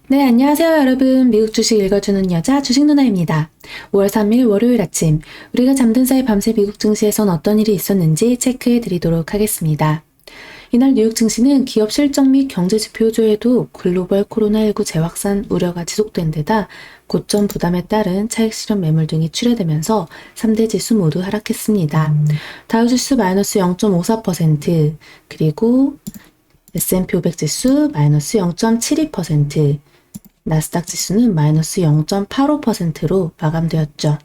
네, 안녕하세요, 여러분. 미국 주식 읽어주는 여자 주식 누나입니다. 5월 3일 월요일 아침, 우리가 잠든 사이 밤새 미국 증시에선 어떤 일이 있었는지 체크해 드리도록 하겠습니다. 이날 뉴욕 증시는 기업 실적 및 경제 지표 조회도 글로벌 코로나19 재확산 우려가 지속된 데다 고점 부담에 따른 차익 실현 매물 등이 출회되면서 3대 지수 모두 하락했습니다. 다우지수 마이너스 0.54%, 그리고 S&P 500 지수 마이너스 0.72%, 나스닥 지수는 마이너스 0.85%로 마감되었죠.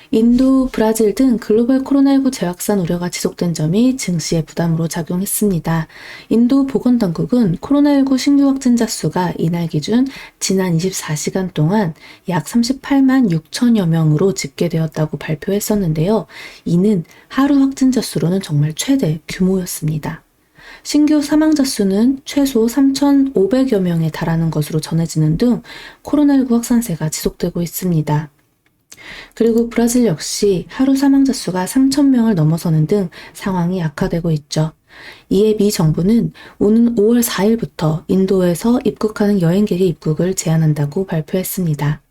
인도, 브라질 등 글로벌 코로나19 재확산 우려가 지속된 점이 증시의 부담으로 작용했습니다. 인도 보건당국은 코로나19 신규 확진자 수가 이날 기준 지난 24시간 동안 약 38만 6천여 명으로 집계되었다고 발표했었는데요. 이는 하루 확진자 수로는 정말 최대 규모였습니다. 신규 사망자 수는 최소 3,500여 명에 달하는 것으로 전해지는 등 코로나19 확산세가 지속되고 있습니다. 그리고 브라질 역시 하루 사망자 수가 3,000명을 넘어서는 등 상황이 악화되고 있죠. 이에 미 정부는 오는 5월 4일부터 인도에서 입국하는 여행객의 입국을 제한한다고 발표했습니다.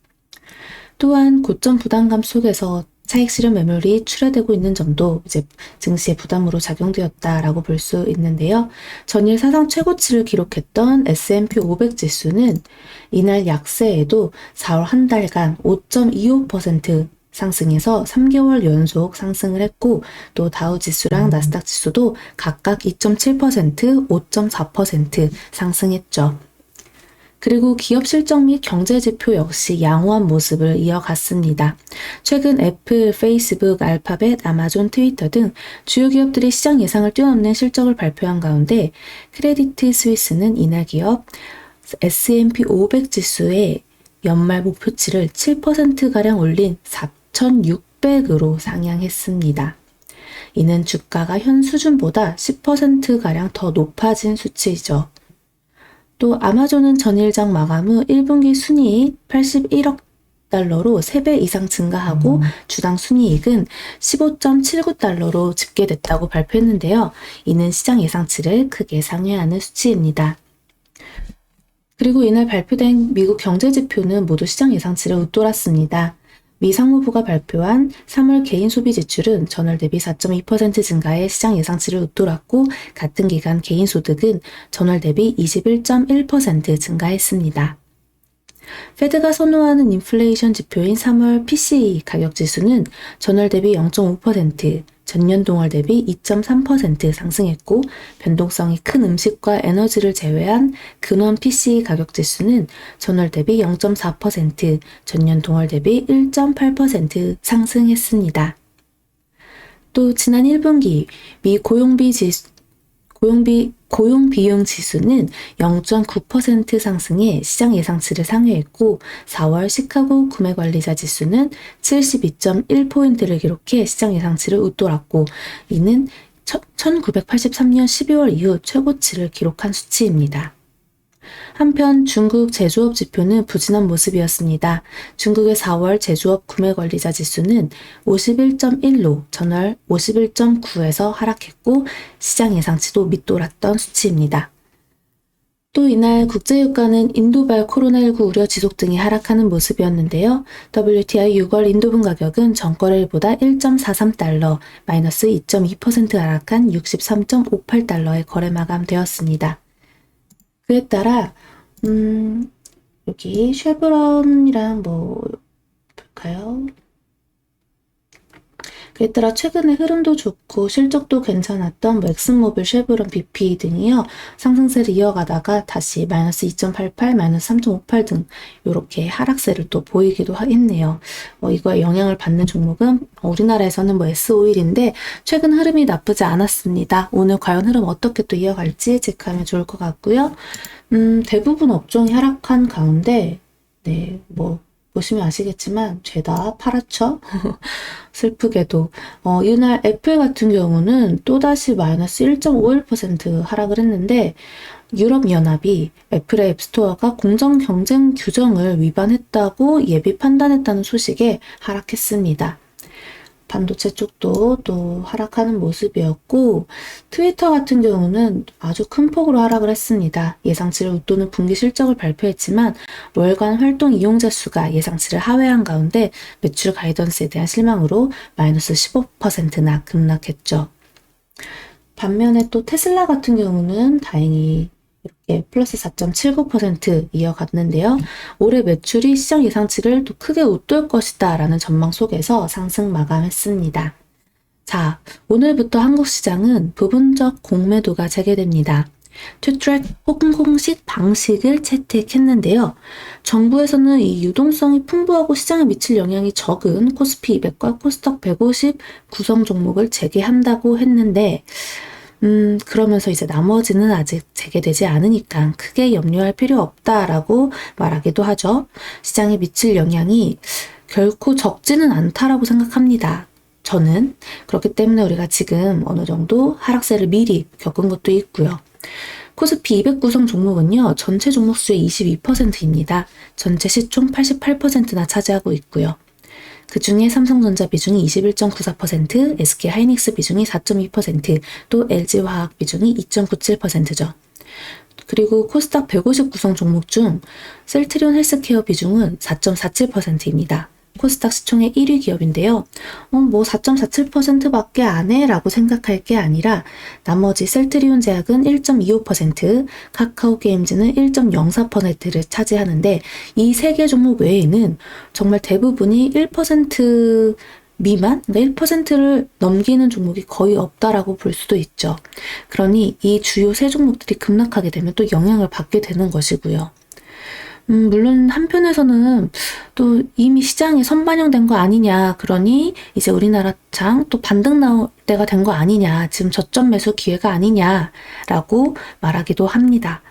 또한 고점 부담감 속에서 차익 실현 매물이 출회되고 있는 점도 이제 증시의 부담으로 작용되었다라고 볼 수 있는데요. 전일 사상 최고치를 기록했던 S&P 500 지수는 이날 약세에도 4월 한 달간 5.25% 상승해서 3개월 연속 상승을 했고, 또 다우 지수랑 나스닥 지수도 각각 2.7%, 5.4% 상승했죠. 그리고 기업 실적 및 경제 지표 역시 양호한 모습을 이어갔습니다. 최근 애플, 페이스북, 알파벳, 아마존, 트위터 등 주요 기업들이 시장 예상을 뛰어넘는 실적을 발표한 가운데 크레디트 스위스는 이날 기업 S&P 500 지수의 연말 목표치를 7%가량 올린 4,600으로 상향했습니다. 이는 주가가 현 수준보다 10%가량 더 높아진 수치이죠. 또 아마존은 전일장 마감 후 1분기 순이익 81억 달러로 3배 이상 증가하고 주당 순이익은 15.79달러로 집계됐다고 발표했는데요. 이는 시장 예상치를 크게 상회하는 수치입니다. 그리고 이날 발표된 미국 경제 지표는 모두 시장 예상치를 웃돌았습니다. 미 상무부가 발표한 3월 개인 소비 지출은 전월 대비 4.2% 증가해 시장 예상치를 웃돌았고, 같은 기간 개인 소득은 전월 대비 21.1% 증가했습니다. 페드가 선호하는 인플레이션 지표인 3월 PCE 가격 지수는 전월 대비 0.5%, 전년 동월 대비 2.3% 상승했고, 변동성이 큰 음식과 에너지를 제외한 근원 PCE 가격 지수는 전월 대비 0.4%, 전년 동월 대비 1.8% 상승했습니다. 또 지난 1분기 미 고용 비용 지수는 0.9% 상승해 시장 예상치를 상회했고, 4월 시카고 구매관리자 지수는 72.1포인트를 기록해 시장 예상치를 웃돌았고, 이는 1983년 12월 이후 최고치를 기록한 수치입니다. 한편 중국 제조업 지표는 부진한 모습이었습니다. 중국의 4월 제조업 구매관리자 지수는 51.1로 전월 51.9에서 하락했고, 시장 예상치도 밑돌았던 수치입니다. 또 이날 국제유가는 인도발 코로나19 우려 지속 등이 하락하는 모습이었는데요. WTI 6월 인도분 가격은 전거래일보다 1.43달러, 마이너스 2.2% 하락한 63.58달러에 거래 마감되었습니다. 그에 따라 여기 쉐브론이랑 볼까요? 그에 따라 최근에 흐름도 좋고 실적도 괜찮았던 엑슨모빌, 쉐브론, BP 등이요, 상승세를 이어가다가 다시 마이너스 2.88, 마이너스 3.58 등 이렇게 하락세를 또 보이기도 했네요. 이거에 영향을 받는 종목은 우리나라에서는 S-오일인데 최근 흐름이 나쁘지 않았습니다. 오늘 과연 흐름 어떻게 또 이어갈지 체크하면 좋을 것 같고요. 대부분 업종이 하락한 가운데 보시면 아시겠지만 죄다 팔았죠. 슬프게도 이날 애플 같은 경우는 또다시 마이너스 1.51% 하락을 했는데, 유럽연합이 애플의 앱스토어가 공정 경쟁 규정을 위반했다고 예비 판단했다는 소식에 하락했습니다. 반도체 쪽도 또 하락하는 모습이었고, 트위터 같은 경우는 아주 큰 폭으로 하락을 했습니다. 예상치를 웃도는 분기 실적을 발표했지만 월간 활동 이용자 수가 예상치를 하회한 가운데 매출 가이던스에 대한 실망으로 마이너스 15%나 급락했죠. 반면에 또 테슬라 같은 경우는 다행히 이렇게 플러스 4.79% 이어갔는데요. 올해 매출이 시장 예상치를 또 크게 웃돌 것이다 라는 전망 속에서 상승 마감했습니다. 자, 오늘부터 한국 시장은 부분적 공매도가 재개됩니다. 투트랙 홍콩식 방식을 채택했는데요. 정부에서는 이 유동성이 풍부하고 시장에 미칠 영향이 적은 코스피 200과 코스닥 150 구성 종목을 재개한다고 했는데 그러면서 이제 나머지는 아직 재개되지 않으니까 크게 염려할 필요 없다라고 말하기도 하죠. 시장에 미칠 영향이 결코 적지는 않다라고 생각합니다. 저는 그렇기 때문에 우리가 지금 어느 정도 하락세를 미리 겪은 것도 있고요. 코스피 200 구성 종목은요, 전체 종목 수의 22%입니다. 전체 시총 88%나 차지하고 있고요. 그 중에 삼성전자 비중이 21.94%, SK하이닉스 비중이 4.2%, 또 LG화학 비중이 2.97%죠. 그리고 코스닥 150 구성 종목 중 셀트리온 헬스케어 비중은 4.47%입니다. 코스닥 시총의 1위 기업인데요. 뭐 4.47%밖에 안 해 라고 생각할 게 아니라 나머지 셀트리온 제약은 1.25%, 카카오게임즈는 1.04%를 차지하는데 이 세 개 종목 외에는 정말 대부분이 1% 미만, 그러니까 1%를 넘기는 종목이 거의 없다라고 볼 수도 있죠. 그러니 이 주요 세 종목들이 급락하게 되면 또 영향을 받게 되는 것이고요. 물론 한편에서는 또 이미 시장에 선반영된 거 아니냐, 그러니 이제 우리나라 장 또 반등 나올 때가 된 거 아니냐, 지금 저점 매수 기회가 아니냐라고 말하기도 합니다.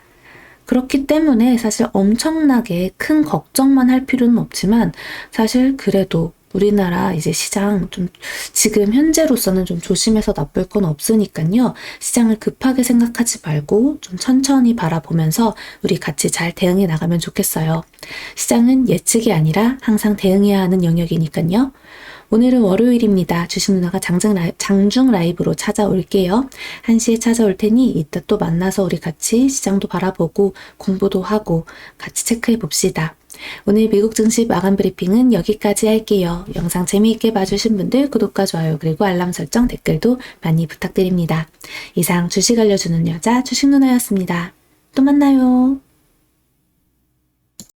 그렇기 때문에 사실 엄청나게 큰 걱정만 할 필요는 없지만 사실 그래도 우리나라 이제 시장 좀 지금 현재로서는 좀 조심해서 나쁠 건 없으니까요. 시장을 급하게 생각하지 말고 좀 천천히 바라보면서 우리 같이 잘 대응해 나가면 좋겠어요. 시장은 예측이 아니라 항상 대응해야 하는 영역이니까요. 오늘은 월요일입니다. 주식 누나가 장중 라이브로 찾아올게요. 1시에 찾아올 테니 이따 또 만나서 우리 같이 시장도 바라보고 공부도 하고 같이 체크해 봅시다. 오늘 미국 증시 마감 브리핑은 여기까지 할게요. 영상 재미있게 봐주신 분들 구독과 좋아요 그리고 알람 설정 댓글도 많이 부탁드립니다. 이상 주식 알려주는 여자 주식 누나였습니다. 또 만나요.